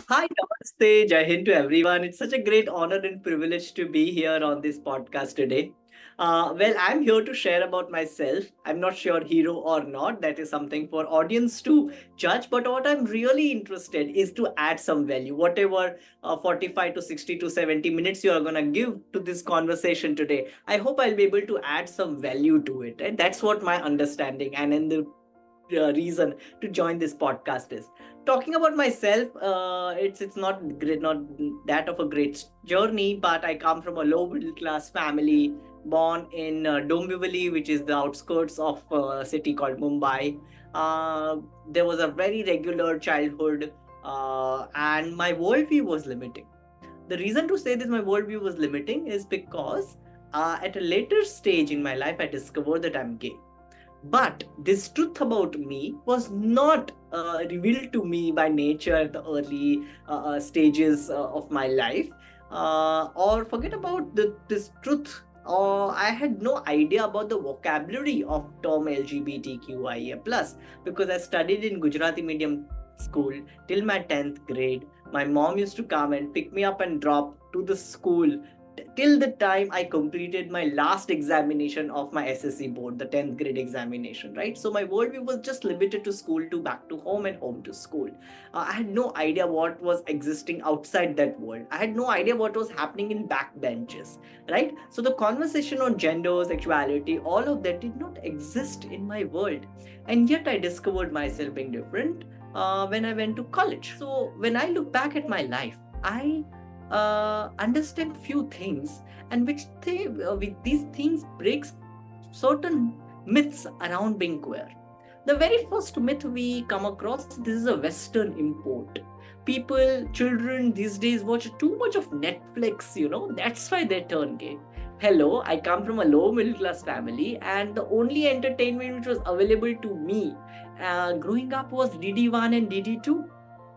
Hi, Namaste, Jai Hind to everyone. It's such a great honor and privilege to be here on this podcast today. I'm here to share about myself. I'm not sure hero or not. That is something for audience to judge. But what I'm really interested is to add some value. Whatever 45 to 60 to 70 minutes you are gonna give to this conversation today, I hope I'll be able to add some value to it. And that's what my understanding and in the reason to join this podcast is talking about myself. It's not great, not that of a great journey, but I come from a low middle class family, born in Dombivli, which is the outskirts of a city called Mumbai. There was a very regular childhood, and my worldview was limiting. The reason to say this my worldview was limiting is because at a later stage in my life I discovered that I'm gay. But this truth about me was not revealed to me by nature at the early stages of my life. Or forget about this truth. I had no idea about the vocabulary of term LGBTQIA plus because I studied in Gujarati medium school till my 10th grade. My mom used to come and pick me up and drop to the school till the time I completed my last examination of my SSC board, the 10th grade examination, right? So my worldview was just limited to school to back to home and home to school. I had no idea what was existing outside that world. I had no idea what was happening in back benches, right? So the conversation on gender, sexuality, all of that did not exist in my world. And yet I discovered myself being different when I went to college. So when I look back at my life, I understand few things, and with these things breaks certain myths around being queer. The very first myth we come across, this is a Western import. People, children these days watch too much of Netflix, that's why they turn gay. Hello, I come from a low middle class family, and the only entertainment which was available to me growing up was DD1 and DD2.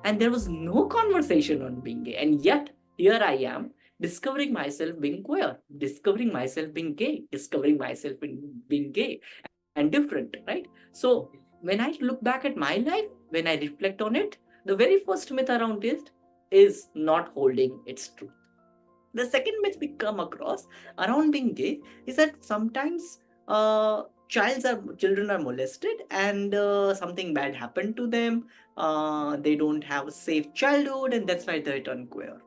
And there was no conversation on being gay. And yet, here I am discovering myself being queer, discovering myself being gay, discovering myself being gay and different, right? So when I look back at my life, when I reflect on it, the very first myth around it is not holding its truth. The second myth we come across around being gay is that sometimes children are molested and something bad happened to them. They don't have a safe childhood and that's why they turn queer.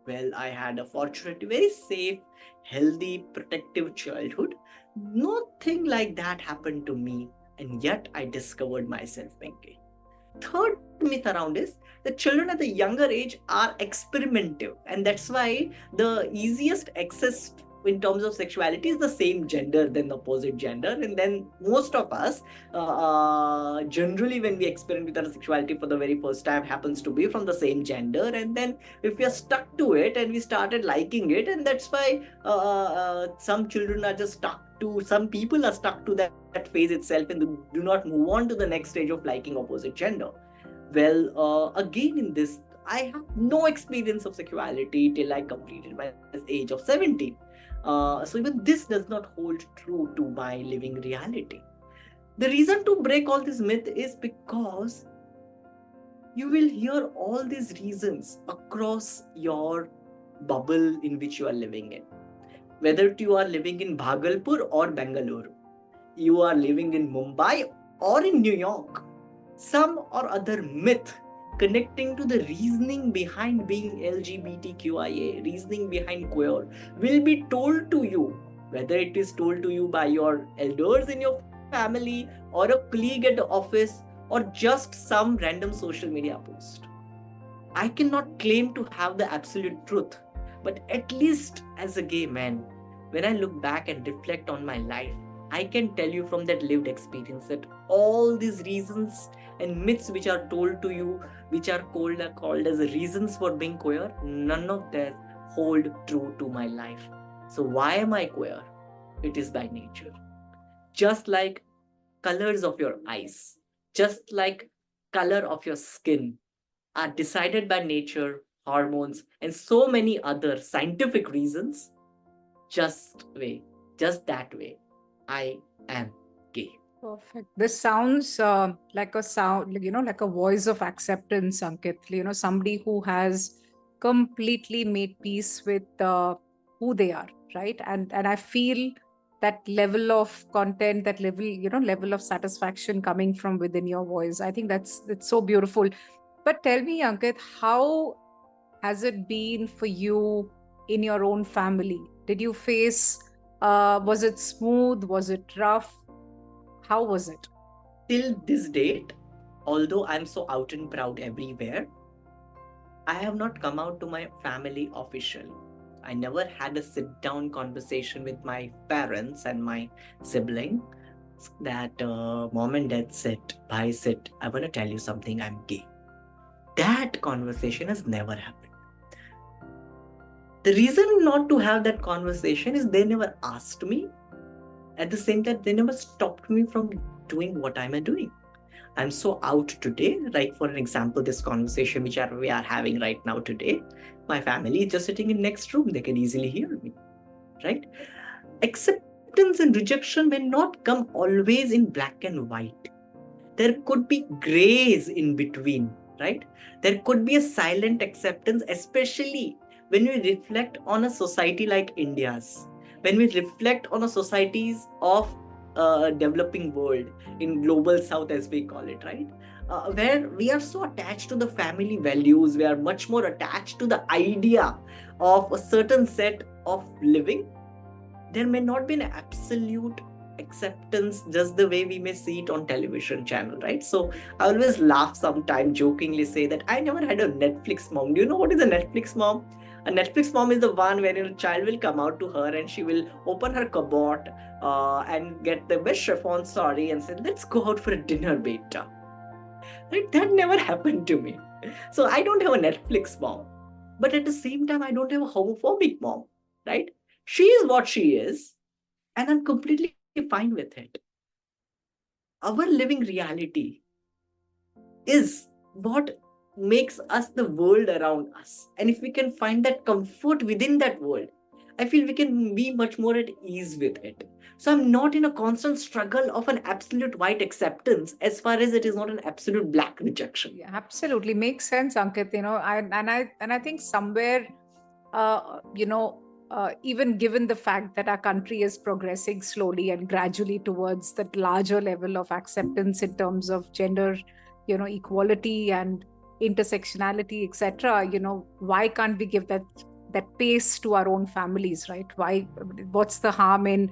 Well, I had a fortunate, very safe, healthy, protective childhood. Nothing like that happened to me, and yet I discovered myself being gay. Third myth around is that children at the younger age are experimentative, and that's why the easiest access in terms of sexuality is the same gender than the opposite gender. And then most of us generally when we experiment with our sexuality for the very first time happens to be from the same gender, and then if we are stuck to it and we started liking it, and that's why some children are just stuck to, some people are stuck to that phase itself and do not move on to the next stage of liking opposite gender. Well, again in this, I have no experience of sexuality till I completed my age of 17. So even this does not hold true to my living reality. The reason to break all this myth is because you will hear all these reasons across your bubble in which you are living in. Whether you are living in Bhagalpur or Bengaluru, you are living in Mumbai or in New York, some or other myth connecting to the reasoning behind being LGBTQIA, reasoning behind queer, will be told to you, whether it is told to you by your elders in your family or a colleague at the office or just some random social media post. I cannot claim to have the absolute truth, but at least as a gay man, when I look back and reflect on my life, I can tell you from that lived experience that all these reasons and myths which are told to you, which are called as reasons for being queer, none of them hold true to my life. So why am I queer? It is by nature. Just like colors of your eyes, just like color of your skin are decided by nature, hormones, and so many other scientific reasons, just that way, I am gay. Perfect. This sounds like a sound, like a voice of acceptance, Ankit. Somebody who has completely made peace with who they are, right? And I feel that level of content, that level of satisfaction coming from within your voice. I think that's so beautiful. But tell me, Ankit, how has it been for you in your own family? Did you face? Was it smooth? Was it rough? How was it? Till this date, although I'm so out and proud everywhere, I have not come out to my family officially. I never had a sit down conversation with my parents and my sibling that mom and dad sit, bhai sit, I want to tell you something, I'm gay. That conversation has never happened. The reason not to have that conversation is they never asked me. At the same time, they never stopped me from doing what I'm doing. I'm so out today. Like for an example, this conversation we are having right now today, my family is just sitting in next room. They can easily hear me, right? Acceptance and rejection may not come always in black and white. There could be grays in between, right? There could be a silent acceptance, especially when we reflect on a society like India's, when we reflect on a societies of developing world, in global south as we call it, right? Where we are so attached to the family values, we are much more attached to the idea of a certain set of living. There may not be an absolute acceptance just the way we may see it on television channel, right? So I always laugh sometimes, jokingly say that I never had a Netflix mom. Do you know what is a Netflix mom? A Netflix mom is the one where a child will come out to her and she will open her cupboard and get the best chiffon sari and say, let's go out for a dinner, beta. Right? That never happened to me. So I don't have a Netflix mom. But at the same time, I don't have a homophobic mom, right? She is what she is, and I'm completely fine with it. Our living reality is what makes us the world around us. And if we can find that comfort within that world, I feel we can be much more at ease with it. So I'm not in a constant struggle of an absolute white acceptance as far as it is not an absolute black rejection. Yeah, absolutely makes sense, Ankit. I think somewhere, even given the fact that our country is progressing slowly and gradually towards that larger level of acceptance in terms of gender, equality and intersectionality, etc. Why can't we give that pace to our own families, right? What's the harm in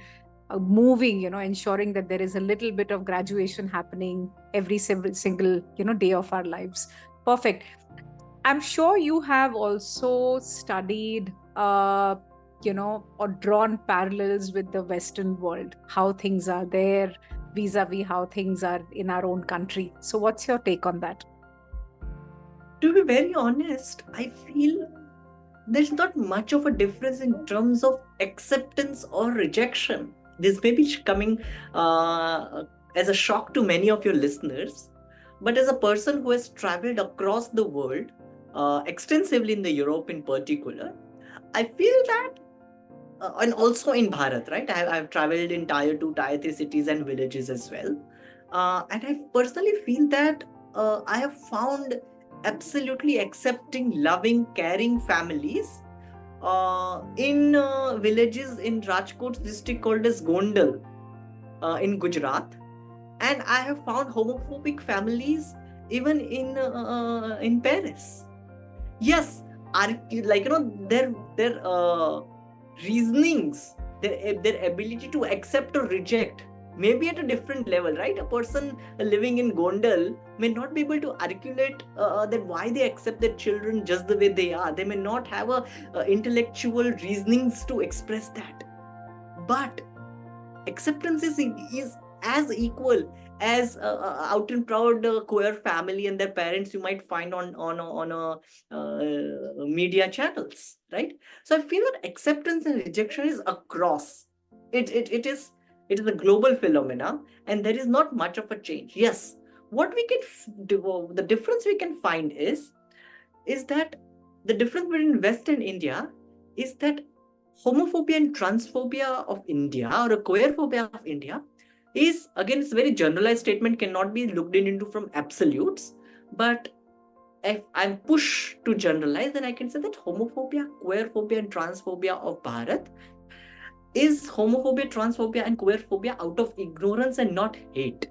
moving, ensuring that there is a little bit of graduation happening every single day of our lives. Perfect. I'm sure you have also studied or drawn parallels with the Western world, how things are there vis-a-vis how things are in our own country. So what's your take on that? To be very honest, I feel there's not much of a difference in terms of acceptance or rejection. This may be coming as a shock to many of your listeners, but as a person who has traveled across the world, extensively in the Europe in particular, I feel that, and also in Bharat, right? I've traveled in tier 2, tier 3 cities and villages as well. And I personally feel that I have found absolutely accepting, loving, caring families in villages in Rajkot's district called as Gondal in Gujarat. And I have found homophobic families even in Paris. Yes, like their reasonings, their ability to accept or reject may be at a different level, right? A person living in Gondal may not be able to articulate that why they accept their children just the way they are. They may not have a intellectual reasonings to express that. But acceptance is as equal as out and proud queer family and their parents you might find on media channels, right? So I feel that acceptance and rejection is across. It is a global phenomena, and there is not much of a change. Yes, what we can do, the difference we can find is that the difference between West and India is that homophobia and transphobia of India or a queerphobia of India is, again, it's a very generalized statement, cannot be looked into from absolutes, but if I'm pushed to generalize, then I can say that homophobia, queerphobia, and transphobia of Bharat is homophobia, transphobia, and queerphobia out of ignorance and not hate.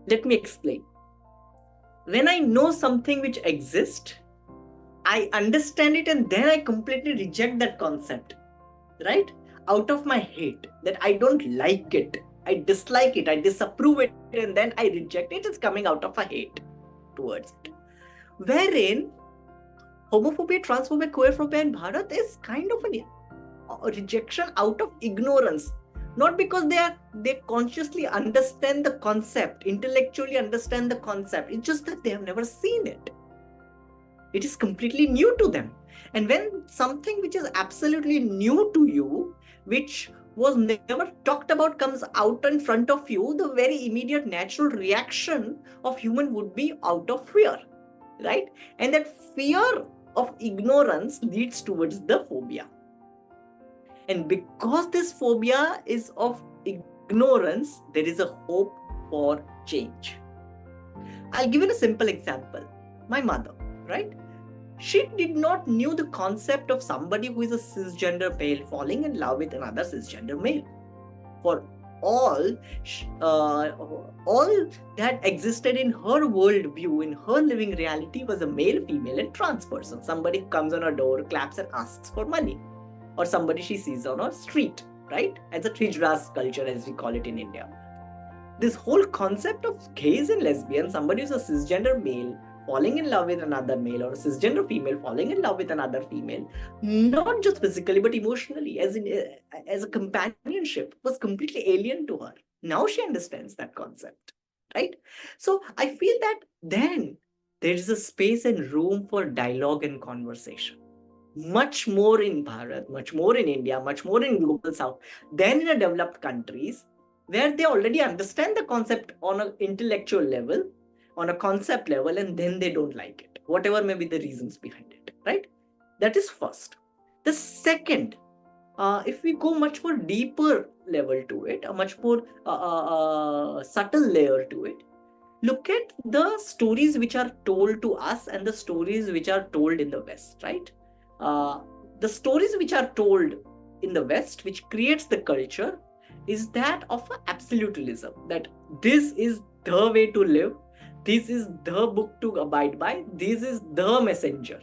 Let me explain. When I know something which exists, I understand it, and then I completely reject that concept, right? Out of my hate, that I don't like it, I dislike it, I disapprove it, and then I reject it. It's coming out of a hate towards it. Wherein homophobia, transphobia, queerphobia in Bharat is kind of a rejection out of ignorance. Not because they consciously understand the concept, intellectually understand the concept. It's just that they have never seen it. It is completely new to them. And when something which is absolutely new to you, which was never talked about, comes out in front of you, the very immediate natural reaction of human would be out of fear, right? And that fear of ignorance leads towards the phobia. And because this phobia is of ignorance, there is a hope for change. I'll give you a simple example. My mother, right? She did not knew the concept of somebody who is a cisgender male falling in love with another cisgender male. For all that existed in her worldview, in her living reality, was a male, female, and trans person. Somebody who comes on her door, claps, and asks for money. Or somebody she sees on a street, right? As a trijras culture, as we call it in India. This whole concept of gays and lesbians, somebody who's a cisgender male falling in love with another male, or a cisgender female falling in love with another female, not just physically but emotionally, as a companionship, was completely alien to her. Now she understands that concept, right? So I feel that then there is a space and room for dialogue and conversation. Much more in Bharat, much more in India, much more in global South than in a developed countries, where they already understand the concept on an intellectual level, on a concept level, and then they don't like it, whatever may be the reasons behind it, right? That is first. The second, if we go much more deeper level to it, a much more subtle layer to it, look at the stories which are told to us and the stories which are told in the West, right? The stories which are told in the West, which creates the culture, is that of absolutism, that this is the way to live, this is the book to abide by, this is the messenger.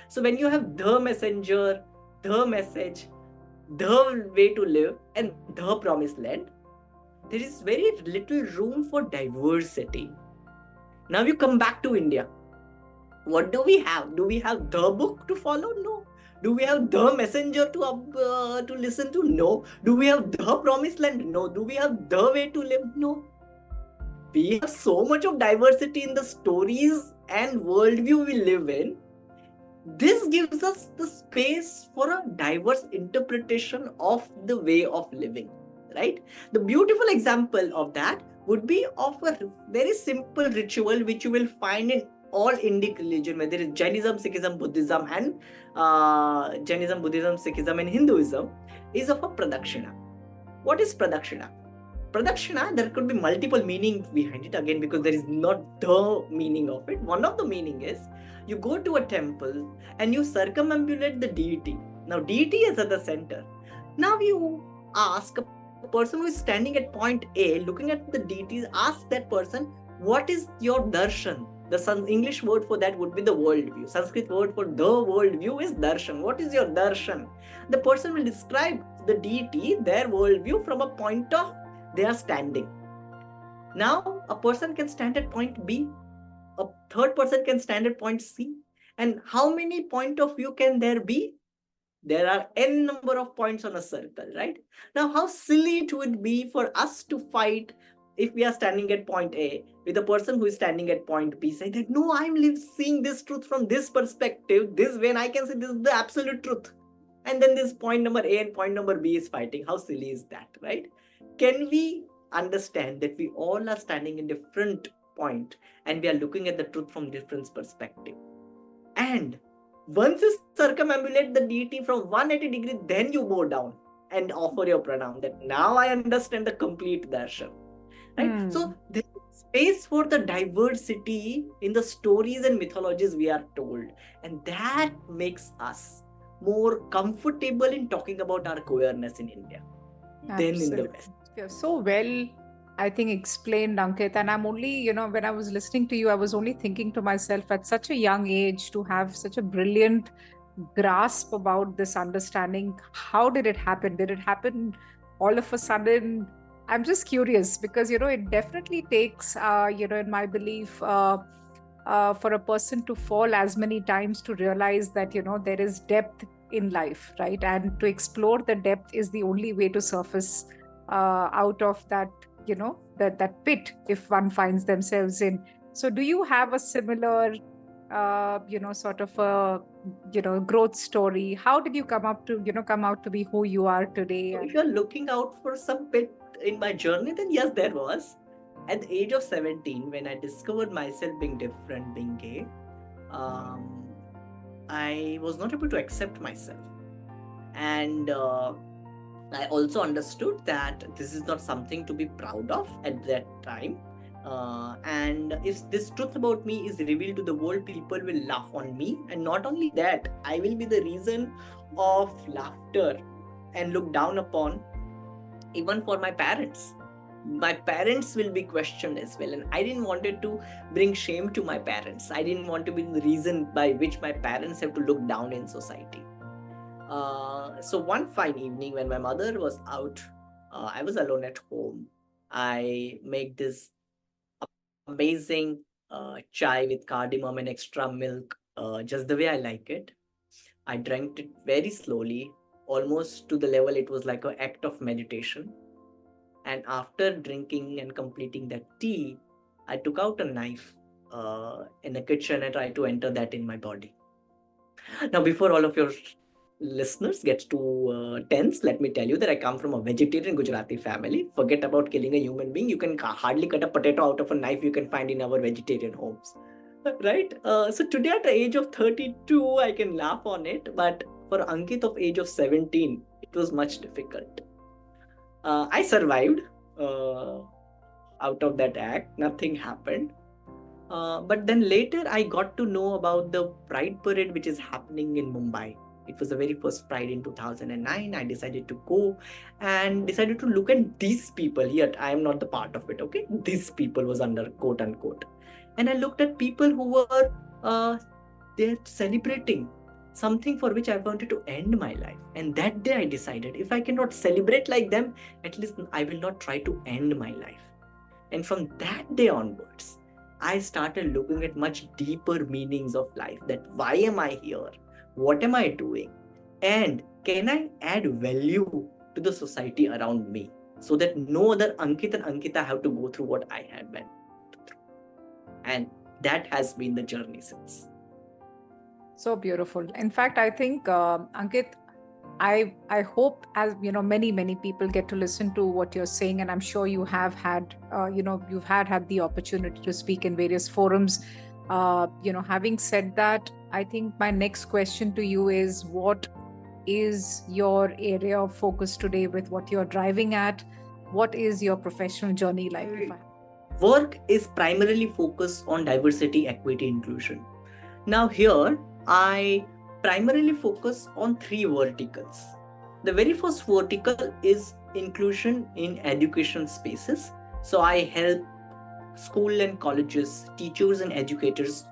So when you have the messenger, the message, the way to live, and the promised land, there is very little room for diversity. Now you come back to India. What do we have? Do we have the book to follow? No. Do we have the messenger to listen to? No. Do we have the promised land? No. Do we have the way to live? No. We have so much of diversity in the stories and worldview we live in. This gives us the space for a diverse interpretation of the way of living, right? The beautiful example of that would be of a very simple ritual which you will find in all Indic religion, whether it's Jainism, Sikhism, Buddhism, and Jainism, Buddhism, Sikhism, and Hinduism, is of a pradakshina. What is pradakshina? Pradakshina, there could be multiple meanings behind it, again, because there is not the meaning of it. One of the meaning is you go to a temple and you circumambulate the deity. Now, deity is at the center. Now you ask a person who is standing at point A, looking at the deities, ask that person, what is your darshan? The English word for that would be the worldview. Sanskrit word for the worldview is darshan. What is your darshan? The person will describe the deity, their worldview, from a point of they are standing. Now, a person can stand at point B, a third person can stand at point C. And how many point of view can there be? There are n number of points on a circle, right? Now, how silly it would be for us to fight if we are standing at point A with a person who is standing at point B, saying that, no, I'm seeing this truth from this perspective, this way, and I can say this is the absolute truth. And then this point number A and point number B is fighting. How silly is that, right? Can we understand that we all are standing in different point and we are looking at the truth from different perspective? And once you circumambulate the deity from 180 degrees, then you bow down and offer your pranam, that now I understand the complete darshan, right? So there is space for the diversity in the stories and mythologies we are told, and that makes us more comfortable in talking about our queerness in India than in the West. You're so well, I think, explained, Ankit. And I'm only, when I was listening to you, I was only thinking to myself, at such a young age to have such a brilliant grasp about this understanding. How did it happen? Did it happen all of a sudden? I'm just curious because, it definitely takes, in my belief, for a person to fall as many times to realize that, there is depth in life, right? And to explore the depth is the only way to surface out of that, that pit if one finds themselves in. So do you have a similar sort of a growth story? How did you come out to be who you are today? So if you're looking out for some bit in my journey, then yes, there was. At the age of 17, when I discovered myself being different, being gay, I was not able to accept myself. And I also understood that this is not something to be proud of at that time. And if this truth about me is revealed to the world, people will laugh on me. And not only that, I will be the reason of laughter and looked down upon even for my parents. My parents will be questioned as well, and I didn't wanted to bring shame to my parents. I didn't want to be the reason by which my parents have to look down in society. So one fine evening when my mother was out, I was alone at home. I make this amazing chai with cardamom and extra milk, just the way I like it. I drank it very slowly, almost to the level it was like an act of meditation. And after drinking and completing that tea, I took out a knife in the kitchen and tried to enter that in my body. Now, before all of your listeners get too tense, let me tell you that I come from a vegetarian Gujarati family. Forget about killing a human being. You can hardly cut a potato out of a knife you can find in our vegetarian homes. Right? So today at the age of 32, I can laugh on it. But for Ankit of age of 17, it was much difficult. I survived out of that act. Nothing happened. But then later I got to know about the Pride Parade which is happening in Mumbai. It was the very first Pride in 2009. I decided to go and decided to look at these people. Yet I am not the part of it, okay? These people was under quote unquote. And I looked at people who were they're celebrating something for which I wanted to end my life. And that day I decided if I cannot celebrate like them, at least I will not try to end my life. And from that day onwards, I started looking at much deeper meanings of life, that why am I here? What am I doing? And can I add value to the society around me so that no other Ankit and Ankita have to go through what I had went through? And that has been the journey since. So beautiful. In fact, I think, Ankit, I hope, as many people get to listen to what you're saying, and I'm sure you have had you've had the opportunity to speak in various forums. Having said that, I think my next question to you is, what is your area of focus today with what you're driving at? What is your professional journey like? Work is primarily focused on diversity, equity, inclusion. Now here I primarily focus on three verticals. The very first vertical is inclusion in education spaces. So I help school and colleges, teachers and educators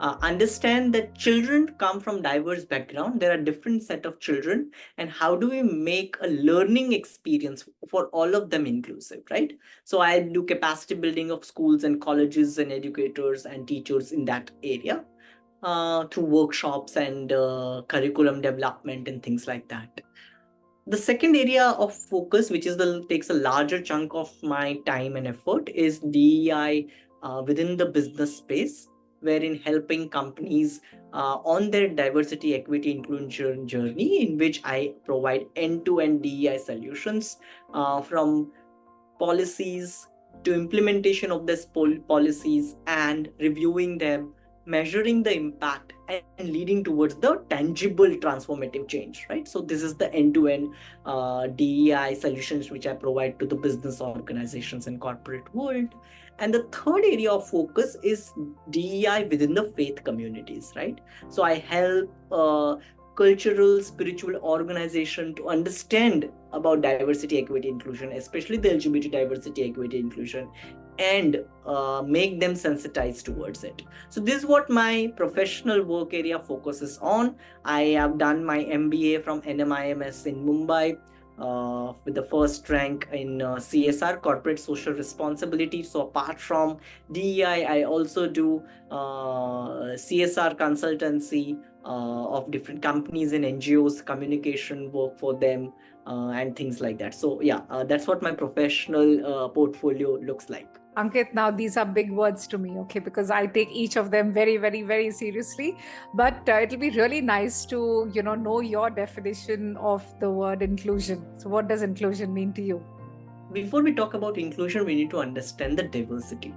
understand that children come from diverse background. There are different set of children, and how do we make a learning experience for all of them inclusive, right? So I do capacity building of schools and colleges and educators and teachers in that area. Through workshops and curriculum development and things like that. The second area of focus, which takes a larger chunk of my time and effort, is DEI within the business space, wherein helping companies on their diversity, equity, inclusion journey, in which I provide end-to-end DEI solutions from policies to implementation of these policies and reviewing them measuring the impact and leading towards the tangible transformative change, right? So this is the end-to-end DEI solutions which I provide to the business organizations and corporate world. And the third area of focus is DEI within the faith communities, right? So I help cultural, spiritual organization to understand about diversity, equity, inclusion, especially the LGBT diversity, equity, inclusion, and make them sensitized towards it. So this is what my professional work area focuses on. I have done my MBA from NMIMS in Mumbai with the first rank in CSR, corporate social responsibility. So apart from DEI, I also do CSR consultancy of different companies and NGOs, communication work for them, and things like that. So yeah, that's what my professional portfolio looks like. Ankit, now these are big words to me, okay, because I take each of them very, very, very seriously. But it'll be really nice to, know your definition of the word inclusion. So, what does inclusion mean to you? Before we talk about inclusion, we need to understand the diversity.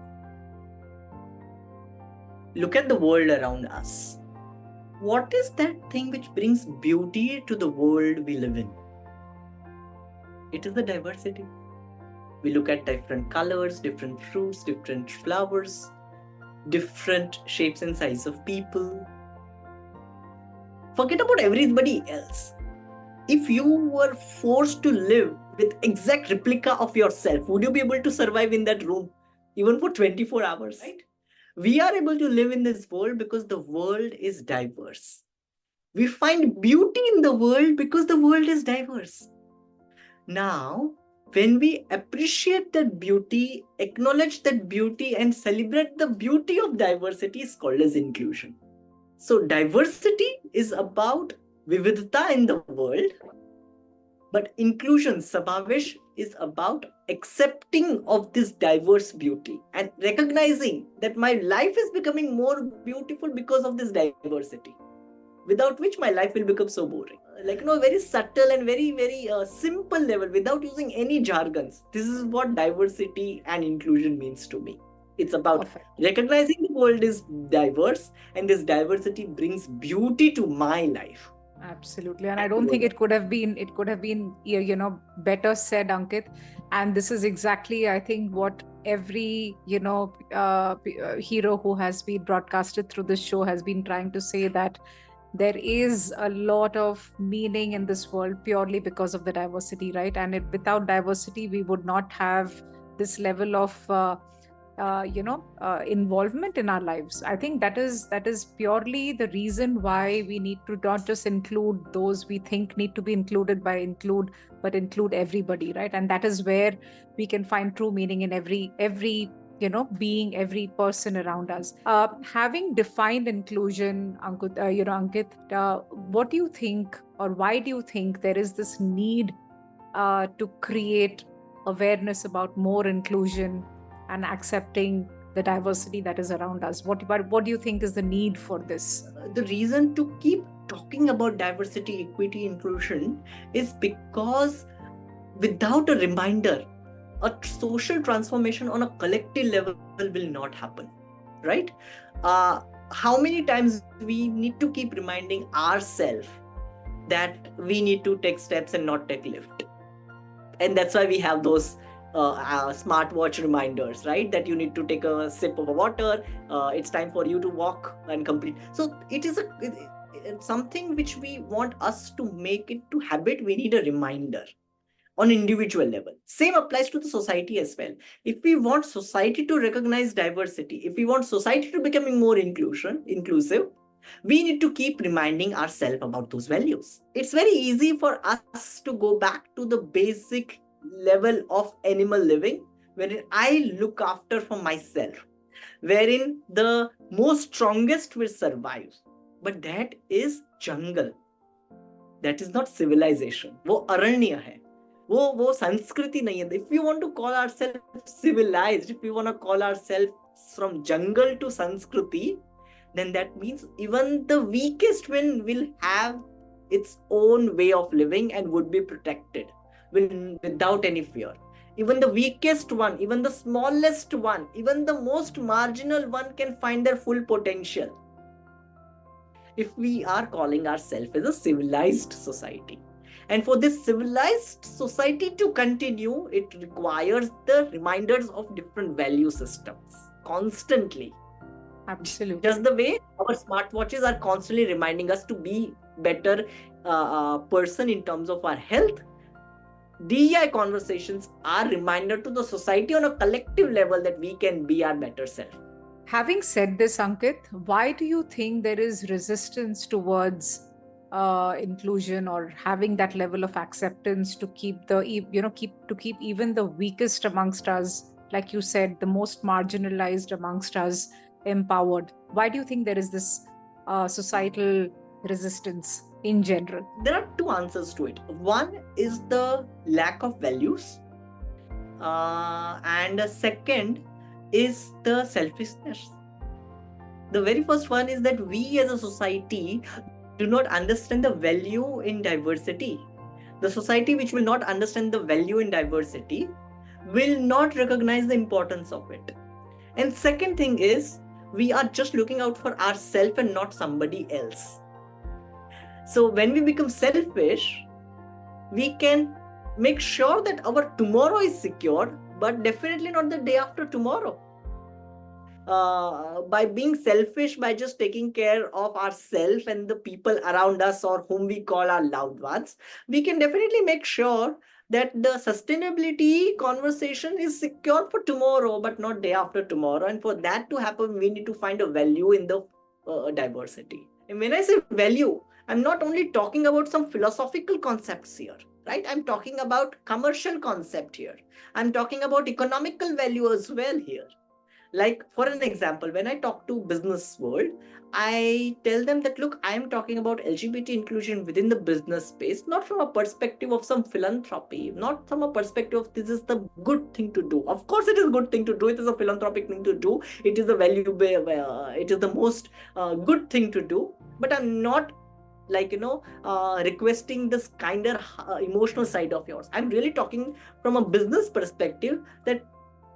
Look at the world around us. What is that thing which brings beauty to the world we live in? It is the diversity. We look at different colors, different fruits, different flowers, different shapes and size of people. Forget about everybody else. If you were forced to live with exact replica of yourself, would you be able to survive in that room even for 24 hours? Right? We are able to live in this world because the world is diverse. We find beauty in the world because the world is diverse. Now, when we appreciate that beauty, acknowledge that beauty, and celebrate the beauty of diversity, is called as inclusion. So diversity is about vividta in the world, but inclusion, Samavesh, is about accepting of this diverse beauty and recognizing that my life is becoming more beautiful because of this diversity, without which my life will become so boring. Like, very subtle and very, very simple level, without using any jargons. This is what diversity and inclusion means to me. It's about Perfect. recognizing the world is diverse, and this diversity brings beauty to my life. Absolutely. And I don't think it could have been better said, Ankit. And this is exactly, I think, what every hero who has been broadcasted through this show has been trying to say, that there is a lot of meaning in this world purely because of the diversity, right? And without diversity, we would not have this level of involvement in our lives. I think that is purely the reason why we need to not just include those we think need to be included but include everybody, right? And that is where we can find true meaning in every being, every person around us. Having defined inclusion, Ankit, what do you think, or why do you think there is this need to create awareness about more inclusion and accepting the diversity that is around us? What do you think is the need for this? The reason to keep talking about diversity, equity, inclusion is because without a reminder, a social transformation on a collective level will not happen, right? How many times we need to keep reminding ourselves that we need to take steps and not take lift? And that's why we have those smartwatch reminders, right? That you need to take a sip of water. It's time for you to walk and complete. So it is it's something which we want us to make it to habit. We need a reminder on individual level. Same applies to the society as well. If we want society to recognize diversity, if we want society to becoming more inclusive, we need to keep reminding ourselves about those values. It's very easy for us to go back to the basic level of animal living, wherein I look after for myself, wherein the most strongest will survive. But that is jungle. That is not civilization. वो अरण्य है. वो संस्कृति नहीं है. If we want to call ourselves civilized, if we want to call ourselves from jungle to Sanskriti, then that means even the weakest one will have its own way of living and would be protected without any fear. Even the weakest one, even the smallest one, even the most marginal one can find their full potential if we are calling ourselves as a civilized society. And for this civilized society to continue, it requires the reminders of different value systems constantly. Absolutely. Just the way our smartwatches are constantly reminding us to be better person in terms of our health, DEI conversations are reminder to the society on a collective level that we can be our better self. Having said this, Ankit, why do you think there is resistance towards inclusion or having that level of acceptance to keep keep even the weakest amongst us, like you said, the most marginalized amongst us, empowered? Why do you think there is this societal resistance in general? There are two answers to it. One is the lack of values, and the second is the selfishness. The very first one is that we as a society do not understand the value in diversity. The society which will not understand the value in diversity will not recognize the importance of it. And second thing is, we are just looking out for ourselves and not somebody else. So when we become selfish, we can make sure that our tomorrow is secure, but definitely not the day after tomorrow. By being selfish, by just taking care of ourselves and the people around us or whom we call our loved ones, we can definitely make sure that the sustainability conversation is secure for tomorrow, but not day after tomorrow. And for that to happen, we need to find a value in the diversity. And when I say value, I'm not only talking about some philosophical concepts here, right? I'm talking about commercial concept here. I'm talking about economical value as well here. Like for an example, when I talk to business world, I tell them that look, I am talking about LGBT inclusion within the business space, not from a perspective of some philanthropy, not from a perspective of this is the good thing to do. Of course it is a good thing to do, it is a philanthropic thing to do, it is a value, it is the most good thing to do. But I'm not requesting this kind of emotional side of yours. I'm really talking from a business perspective that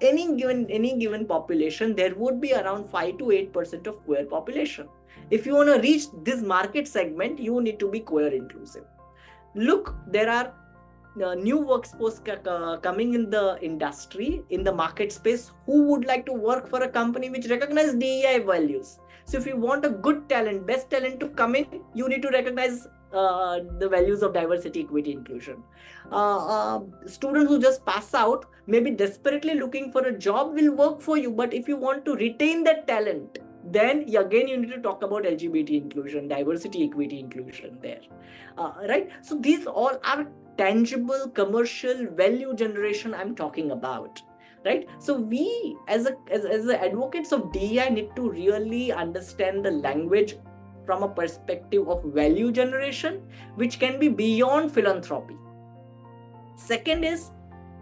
any given population, there would be around 5 to 8% of queer population. If you want to reach this market segment, you need to be queer inclusive. Look, there are new workforce coming in the industry, in the market space, who would like to work for a company which recognizes DEI values. So if you want a good talent, best talent to come in, you need to recognize the values of diversity, equity, inclusion. Students who just pass out, maybe desperately looking for a job, will work for you. But if you want to retain that talent, then again you need to talk about LGBT inclusion, diversity, equity, inclusion there. Right? So these all are tangible commercial value generation I'm talking about. Right? So we as the advocates of DEI need to really understand the language from a perspective of value generation, which can be beyond philanthropy. Second is,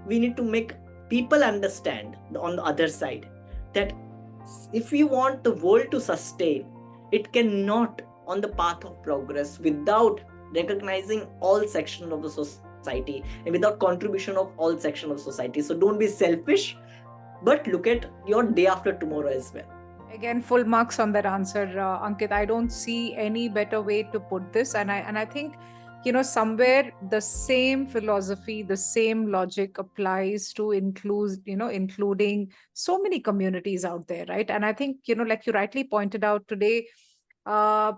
we need to make people understand on the other side that if we want the world to sustain, it cannot on the path of progress without recognizing all sections of the society and without contribution of all sections of society. So don't be selfish, but look at your day after tomorrow as well. Again, full marks on that answer, Ankit. I don't see any better way to put this, and I think, somewhere the same philosophy, the same logic applies to including so many communities out there, right? And I think, like you rightly pointed out today,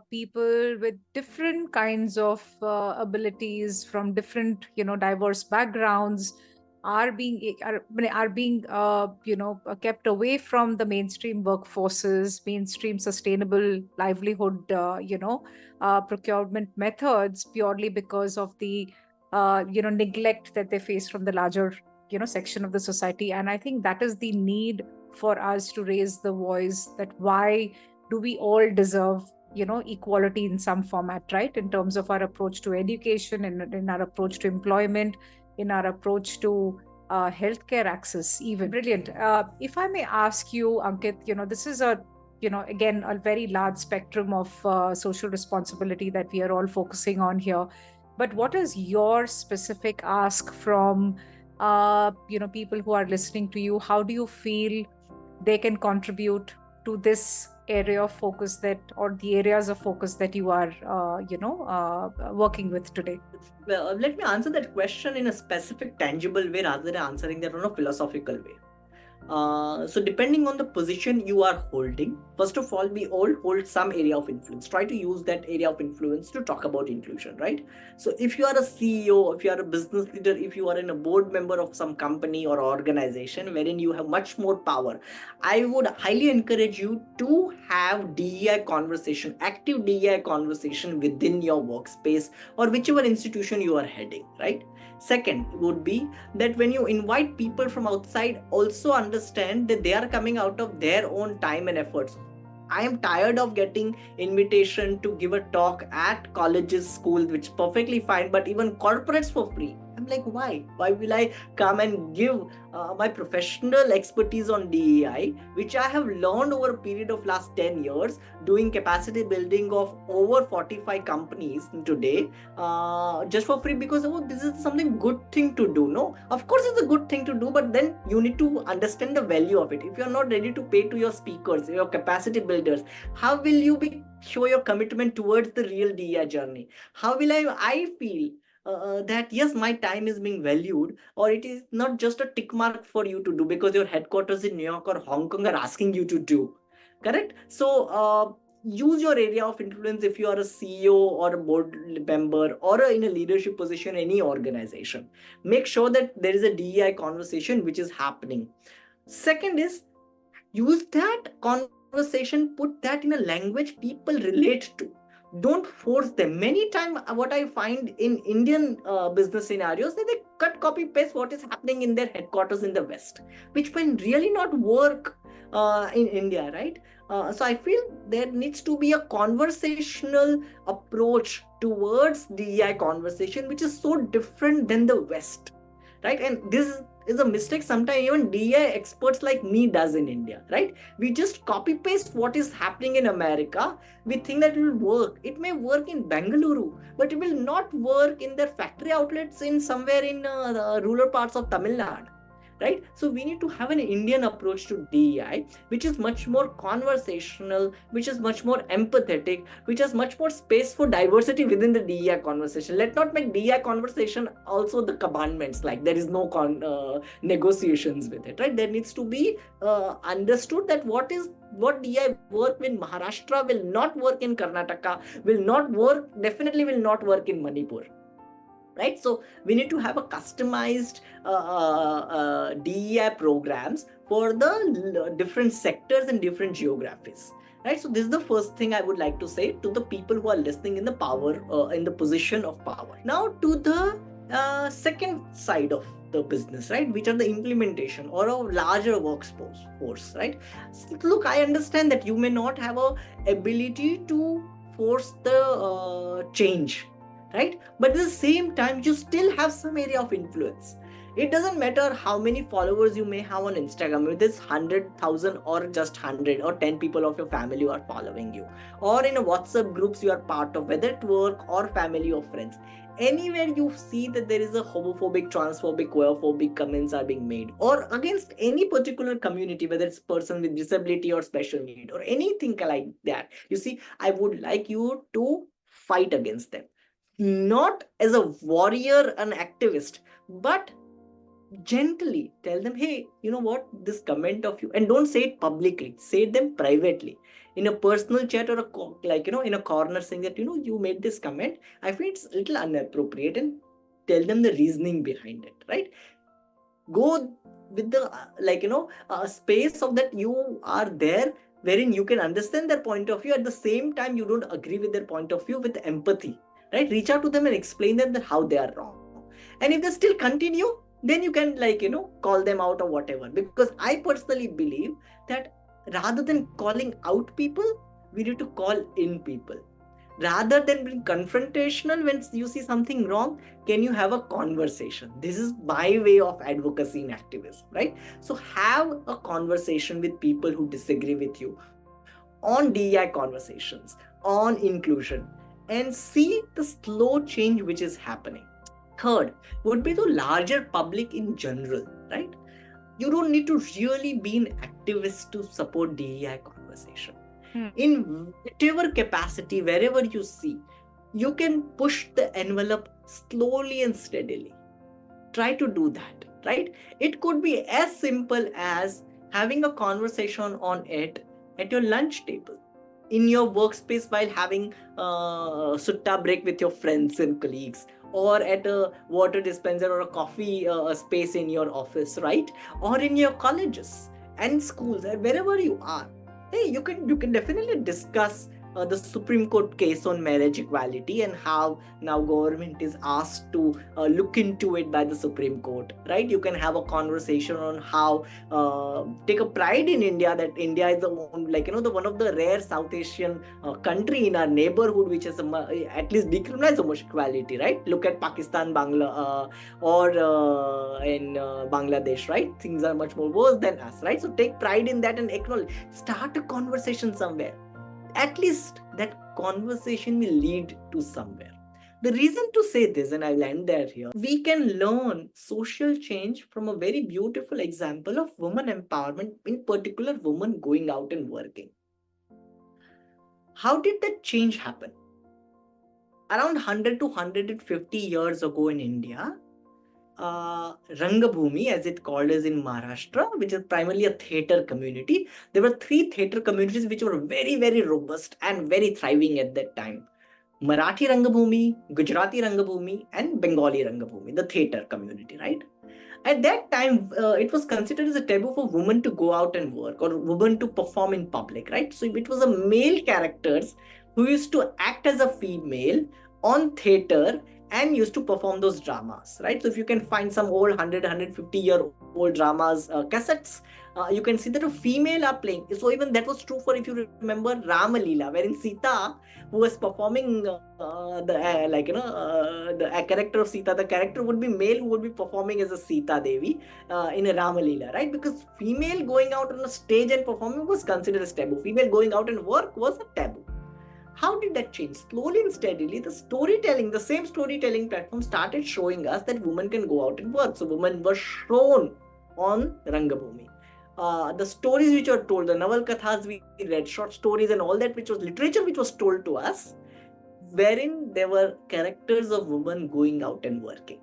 people with different kinds of abilities from different, diverse backgrounds are being kept away from the mainstream workforces, mainstream sustainable livelihood procurement methods, purely because of the neglect that they face from the larger section of the society. And I think that is the need for us to raise the voice, that why do we all deserve equality in some format, right? In terms of our approach to education, and in our approach to employment, in our approach to healthcare access, even. Brilliant. If I may ask you, Ankit, this is again, a very large spectrum of social responsibility that we are all focusing on here. But what is your specific ask from people who are listening to you, how do you feel they can contribute to this area of focus that, or the areas of focus that you are working with today? Well, let me answer that question in a specific, tangible way rather than answering that on a philosophical way. So depending on the position you are holding, first of all, we all hold some area of influence. Try to use that area of influence to talk about inclusion, right? So if you are a CEO, if you are a business leader, if you are in a board member of some company or organization wherein you have much more power, I would highly encourage you to have DEI conversation, active DEI conversation within your workspace or whichever institution you are heading, right? Second would be that when you invite people from outside, also understand that they are coming out of their own time and efforts. I am tired of getting invitation to give a talk at colleges, schools, which is perfectly fine, but even corporates for free. I'm like, why? Why will I come and give my professional expertise on DEI, which I have learned over a period of last 10 years, doing capacity building of over 45 companies today, just for free because this is something good thing to do. No, of course it's a good thing to do, but then you need to understand the value of it. If you're not ready to pay to your speakers, your capacity builders, how will you show your commitment towards the real DEI journey? How will I feel that yes, my time is being valued, or it is not just a tick mark for you to do because your headquarters in New York or Hong Kong are asking you to do. Correct? So use your area of influence if you are a CEO or a board member or in a leadership position in any organization. Make sure that there is a DEI conversation which is happening. Second is, use that conversation, put that in a language people relate to. Don't force them. Many times what I find in Indian business scenarios, that they cut copy paste what is happening in their headquarters in the West, which may really not work in India, right? So I feel there needs to be a conversational approach towards DEI conversation, which is so different than the West, right? And this is a mistake sometimes even DEI experts like me does in India, right? We just copy paste what is happening in America. We think that it will work. It may work in Bengaluru, but it will not work in their factory outlets in somewhere in the rural parts of Tamil Nadu, right? So we need to have an Indian approach to DEI, which is much more conversational, which is much more empathetic, which has much more space for diversity within the DEI conversation. Let not make DEI conversation also the commandments, like there is no negotiations with it, right? There needs to be understood that what DEI work in Maharashtra will not work in Karnataka, will not work, definitely will not work in Manipur, right? So we need to have a customized DEI programs for the different sectors and different geographies, right? So this is the first thing I would like to say to the people who are listening in the power, in the position of power. Now to the second side of the business, right, which are the implementation or a larger workforce, right? So look, I understand that you may not have a ability to force the change, right? But at the same time, you still have some area of influence. It doesn't matter how many followers you may have on Instagram, whether it's 100,000 or just 100 or 10 people of your family who are following you, or in a WhatsApp groups you are part of, whether at work or family or friends. Anywhere you see that there is a homophobic, transphobic, queerphobic comments are being made, or against any particular community, whether it's person with disability or special need or anything like that, you see, I would like you to fight against them, not as a warrior, an activist, but gently tell them, hey, you know what, this comment of you, and don't say it publicly, say them privately in a personal chat or in a corner, saying that, you made this comment, I feel it's a little inappropriate, and tell them the reasoning behind it, right? Go with the space of that you are there, wherein you can understand their point of view, at the same time you don't agree with their point of view, with empathy, right? Reach out to them and explain them that how they are wrong, and if they still continue, then you can call them out or whatever, because I personally believe that rather than calling out people, we need to call in people. Rather than being confrontational when you see something wrong, can you have a conversation? This is my way of advocacy and activism, right? So have a conversation with people who disagree with you on DEI conversations, on inclusion, and see the slow change which is happening. Third would be the larger public in general, right? You don't need to really be an activist to support DEI conversation. In whatever capacity, wherever you see, you can push the envelope slowly and steadily. Try to do that, right? It could be as simple as having a conversation on it at your lunch table, in your workspace while having sutta break with your friends and colleagues, or at a water dispenser or a coffee space in your office, right? Or in your colleges and schools, wherever you are. Hey, you can definitely discuss the Supreme Court case on marriage equality and how now government is asked to look into it by the Supreme Court, right? You can have a conversation on how take a pride in India, that India is the one, the one of the rare South Asian country in our neighborhood which has at least decriminalized homosexuality, right? Look at Pakistan, or in Bangladesh, right? Things are much more worse than us, right? So take pride in that and acknowledge. Start a conversation somewhere. At least that conversation will lead to somewhere. The reason to say this, and I'll end there here, we can learn social change from a very beautiful example of women empowerment, in particular, women going out and working. How did that change happen? Around 100 to 150 years ago in India, Rangabhumi, as it called is in Maharashtra, which is primarily a theatre community. There were 3 theatre communities which were very, very robust and very thriving at that time. Marathi Rangabhumi, Gujarati Rangabhumi, and Bengali Rangabhumi, the theatre community, right? At that time, it was considered as a taboo for women to go out and work or women to perform in public, right? So it was a male characters who used to act as a female on theatre and used to perform those dramas, right? So if you can find some old 100, 150-year-old dramas, cassettes, you can see that a female are playing. So even that was true for, if you remember, Rama Leela, wherein Sita, who was performing the character of Sita, the character would be male who would be performing as a Sita Devi in a Rama Leela, right? Because female going out on a stage and performing was considered as taboo. Female going out and work was a taboo. How did that change? Slowly and steadily, the same storytelling platform started showing us that women can go out and work. So women were shown on Rangabhumi. The stories which were told, the Naval Kathas we read, short stories and all that, which was literature which was told to us, wherein there were characters of women going out and working.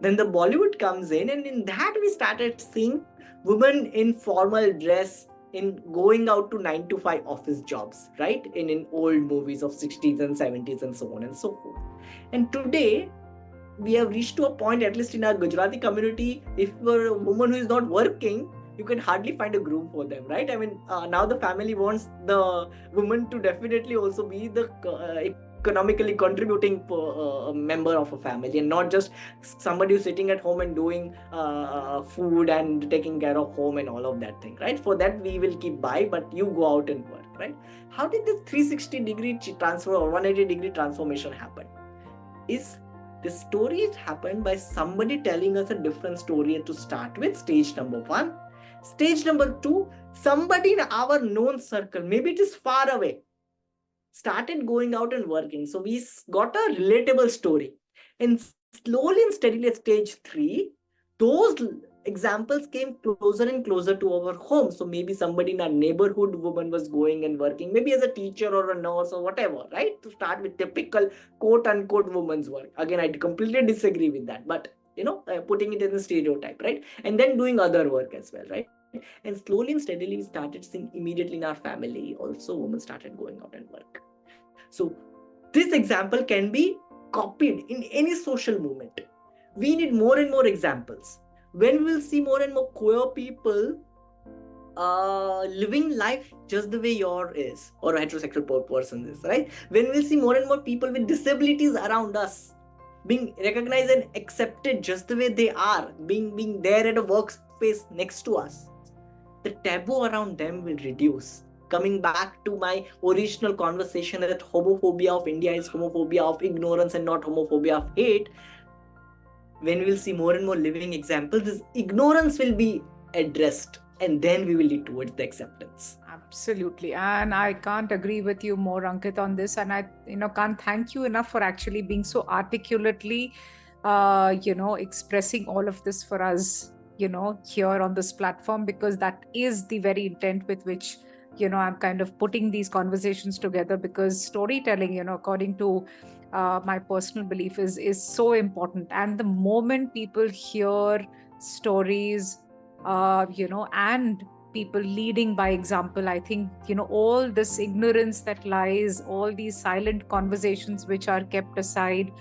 Then the Bollywood comes in, and in that we started seeing women in formal dress, in going out to 9 to 5 office jobs, right? In old movies of 60s and 70s and so on and so forth. And today, we have reached to a point, at least in our Gujarati community, if you're a woman who is not working, you can hardly find a groom for them, right? I mean, now the family wants the woman to definitely also be the economically contributing member of a family, and not just somebody who's sitting at home and doing food and taking care of home and all of that thing, right? For that we will keep by, but you go out and work, right? How did this 360-degree transfer or 180-degree transformation happen? The stories happened by somebody telling us a different story to start with, stage number 1. Stage number 2, somebody in our known circle, maybe it is far away, started going out and working. So we got a relatable story. And slowly and steadily at stage 3, those examples came closer and closer to our home. So maybe somebody in our neighborhood woman was going and working, maybe as a teacher or a nurse or whatever, right? To start with typical quote unquote woman's work. Again, I completely disagree with that, but putting it in a stereotype, right? And then doing other work as well, right? And slowly and steadily, we started seeing immediately in our family also women started going out and work. So this example can be copied in any social movement. We need more and more examples. When we will see more and more queer people living life just the way your is, or a heterosexual person is, right? When we'll see more and more people with disabilities around us being recognized and accepted just the way they are, being there at a workspace next to us, the taboo around them will reduce. Coming back to my original conversation that homophobia of India is homophobia of ignorance and not homophobia of hate, when we'll see more and more living examples, this ignorance will be addressed, and then we will lead towards the acceptance. Absolutely. And I can't agree with you more, Ankit, on this. And I can't thank you enough for actually being so articulately expressing all of this for us, here on this platform, because that is the very intent with which, I'm kind of putting these conversations together, because storytelling, according to my personal belief, is so important. And the moment people hear stories, and people leading by example, I think, all this ignorance that lies, all these silent conversations which are kept aside,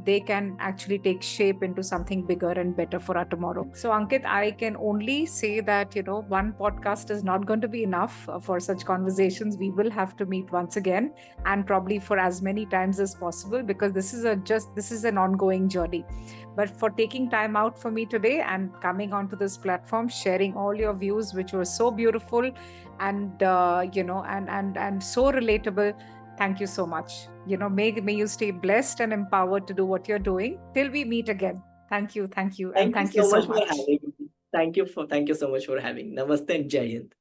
they can actually take shape into something bigger and better for our tomorrow. So Ankit, I can only say that, one podcast is not going to be enough for such conversations. We will have to meet once again, and probably for as many times as possible, because this is an ongoing journey. But for taking time out for me today and coming onto this platform, sharing all your views, which were so beautiful and and so relatable, thank you so much. May you stay blessed and empowered to do what you're doing till we meet again. Thank you, and Thank you thank you so so much for much. having me. Thank you so much for having. Namaste and Jai Hind.